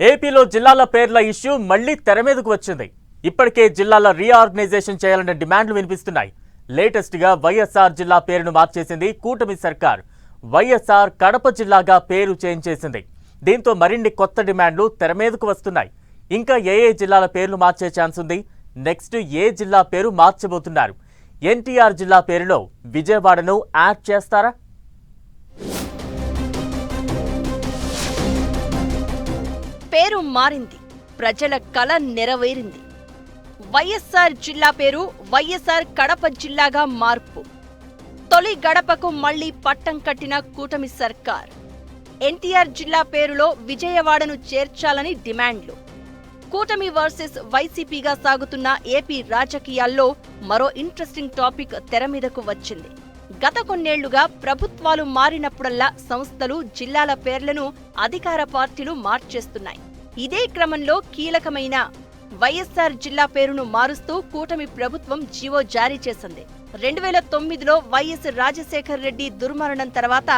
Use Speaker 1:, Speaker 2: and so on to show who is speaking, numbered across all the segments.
Speaker 1: ఏపీలో జిల్లాల పేర్ల ఇష్యూ మళ్లీ తెర మీదకు వచ్చింది. ఇప్పటికే జిల్లాల రీఆర్గనైజేషన్ చేయాలన్న డిమాండ్లు వినిపిస్తున్నాయి. లేటెస్ట్ గా వైఎస్ఆర్ జిల్లా పేరును మార్చేసింది కూటమి సర్కార్. వైఎస్ఆర్ కడప జిల్లాగా పేరు చేంజ్ చేసింది. దీంతో మరిన్ని కొత్త డిమాండ్లు తెర మీదకు వస్తున్నాయి. ఇంకా ఏ జిల్లాల పేర్లు మార్చే ఛాన్స్ ఉంది? నెక్స్ట్ ఏ జిల్లా పేరు మార్చబోతున్నారు? ఎన్టీఆర్ జిల్లా పేరులో విజయవాడను యాడ్ చేస్తారా?
Speaker 2: పేరు మారింది, ప్రజల కల నెరవేరింది. వైఎస్ఆర్ జిల్లా పేరు వైఎస్ఆర్ కడప జిల్లాగా మార్పు. తొలి గడపకు మళ్లీ పట్టం కట్టిన కూటమి సర్కార్. ఎన్టీఆర్ జిల్లా పేరులో విజయవాడను చేర్చాలని డిమాండ్లు. కూటమి వర్సెస్ వైసీపీగా సాగుతున్న ఏపీ రాజకీయాల్లో మరో ఇంట్రెస్టింగ్ టాపిక్ తెర మీదకు వచ్చింది. గత కొన్నేళ్లుగా ప్రభుత్వాలు మారినప్పుడల్లా సంస్థలు, జిల్లాల పేర్లను అధికార పార్టీలు మార్చేస్తున్నాయి. ఇదే క్రమంలో కీలకమైన వైఎస్ఆర్ జిల్లా పేరును మారుస్తూ కూటమి ప్రభుత్వం జీవో జారీ చేసింది. 2009లో వైఎస్ రాజశేఖర్ రెడ్డి దుర్మరణం తర్వాత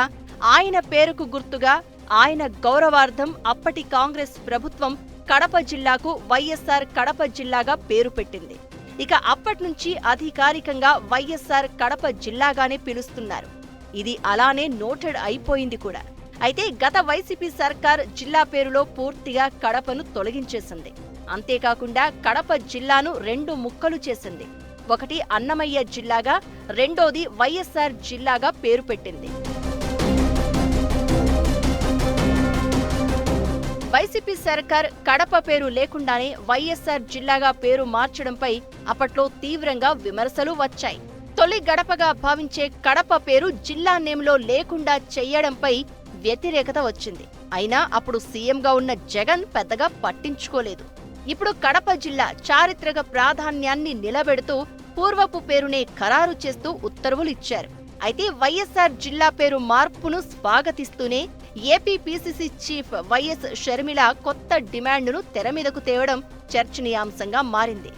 Speaker 2: ఆయన పేరుకు గుర్తుగా, ఆయన గౌరవార్థం అప్పటి కాంగ్రెస్ ప్రభుత్వం కడప జిల్లాకు వైఎస్ఆర్ కడప జిల్లాగా పేరు పెట్టింది. ఇక అప్పట్నుంచి అధికారికంగా వైఎస్ఆర్ కడప జిల్లాగానే పిలుస్తున్నారు. ఇది అలానే నోటెడ్ అయిపోయింది కూడా. అయితే గత వైసీపీ సర్కార్ జిల్లా పేరులో పూర్తిగా కడపను తొలగించేసింది. అంతేకాకుండా కడప జిల్లాను 2 ముక్కలు చేసింది. ఒకటి అన్నమయ్య జిల్లాగా, రెండోది వైఎస్ఆర్ జిల్లాగా పేరు పెట్టింది. వైసీపీ సర్కార్ కడప పేరు లేకుండానే వైఎస్ఆర్ జిల్లాగా పేరు మార్చడంపై అప్పట్లో తీవ్రంగా విమర్శలు వచ్చాయి. తొలి గడపగా భావించే కడప పేరు జిల్లా నేమ్లో లేకుండా చెయ్యడంపై వ్యతిరేకత వచ్చింది. అయినా అప్పుడు సీఎంగా ఉన్న జగన్ పెద్దగా పట్టించుకోలేదు. ఇప్పుడు కడప జిల్లా చారిత్రక ప్రాధాన్యాన్ని నిలబెడుతూ పూర్వపు పేరునే ఖరారు చేస్తూ ఉత్తర్వులు ఇచ్చారు. అయితే వైఎస్ఆర్ జిల్లా పేరు మార్పును స్వాగతిస్తూనే AP PCC chief YS Sharmila కొత్త డిమాండ్ను తెర మీదకు తేవడం చర్చనీయాంశంగా మారింది.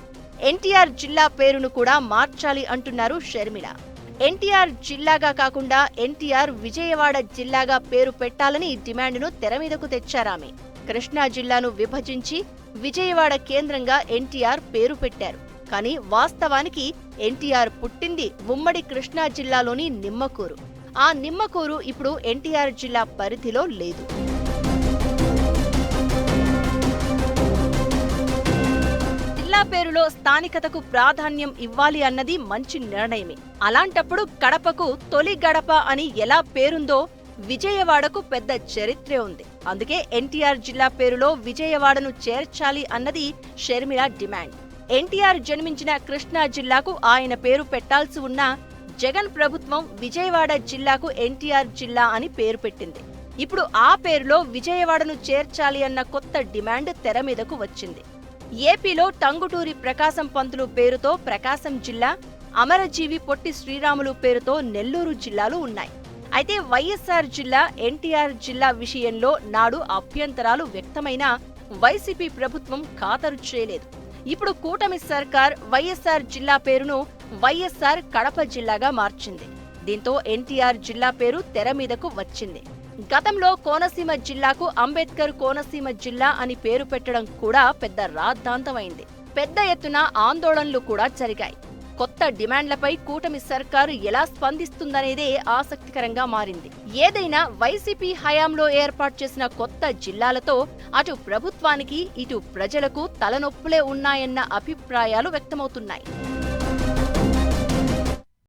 Speaker 2: ఎన్టీఆర్ జిల్లా పేరును కూడా మార్చాలి అంటున్నారు షర్మిల. ఎన్టీఆర్ జిల్లాగా కాకుండా ఎన్టీఆర్ విజయవాడ జిల్లాగా పేరు పెట్టాలని డిమాండ్ను తెర మీదకు తెచ్చారామె. కృష్ణా జిల్లాను విభజించి విజయవాడ కేంద్రంగా ఎన్టీఆర్ పేరు పెట్టారు. కానీ వాస్తవానికి ఎన్టీఆర్ పుట్టింది ఉమ్మడి కృష్ణా జిల్లాలోని నిమ్మకూరు. ఆ నిమ్మకూరు ఇప్పుడు ఎన్టీఆర్ జిల్లా పరిధిలో లేదు. జిల్లా పేరులో స్థానికతకు ప్రాధాన్యం ఇవ్వాలి అన్నది మంచి నిర్ణయమే. అలాంటప్పుడు కడపకు తొలి గడప అని ఎలా పేరుందో విజయవాడకు పెద్ద చరిత్రే ఉంది. అందుకే ఎన్టీఆర్ జిల్లా పేరులో విజయవాడను చేర్చాలి అన్నది షర్మిల డిమాండ్. ఎన్టీఆర్ జన్మించిన కృష్ణా జిల్లాకు ఆయన పేరు పెట్టాల్సి ఉన్నా జగన్ ప్రభుత్వం విజయవాడ జిల్లాకు ఎన్టీఆర్ జిల్లా అని పేరు పెట్టింది. ఇప్పుడు ఆ పేరులో విజయవాడను చేర్చాలి అన్న కొత్త డిమాండ్ తెర మీదకు వచ్చింది. ఏపీలో టంగుటూరి ప్రకాశం పంతులు పేరుతో ప్రకాశం జిల్లా, అమరజీవి పొట్టి శ్రీరాములు పేరుతో నెల్లూరు జిల్లాలు ఉన్నాయి. అయితే వైఎస్ఆర్ జిల్లా, ఎన్టీఆర్ జిల్లా విషయంలో నాడు అభ్యంతరాలు వ్యక్తమైనా వైసీపీ ప్రభుత్వం ఖాతరు చేయలేదు. ఇప్పుడు కూటమి సర్కార్ వైఎస్ఆర్ జిల్లా పేరును వైఎస్ఆర్ కడప జిల్లాగా మార్చింది. దీంతో ఎన్టీఆర్ జిల్లా పేరు తెర మీదకు వచ్చింది. గతంలో కోనసీమ జిల్లాకు అంబేద్కర్ కోనసీమ జిల్లా అని పేరు పెట్టడం కూడా పెద్ద రాద్ధాంతమైంది. పెద్ద ఎత్తున ఆందోళనలు కూడా జరిగాయి. కొత్త డిమాండ్లపై కూటమి సర్కారు ఎలా స్పందిస్తుందనేదే ఆసక్తికరంగా మారింది. ఏదైనా వైసీపీ హయాంలో ఏర్పాటు చేసిన కొత్త జిల్లాలతో అటు ప్రభుత్వానికి, ఇటు ప్రజలకు తలనొప్పులే ఉన్నాయన్న అభిప్రాయాలు వ్యక్తమవుతున్నాయి.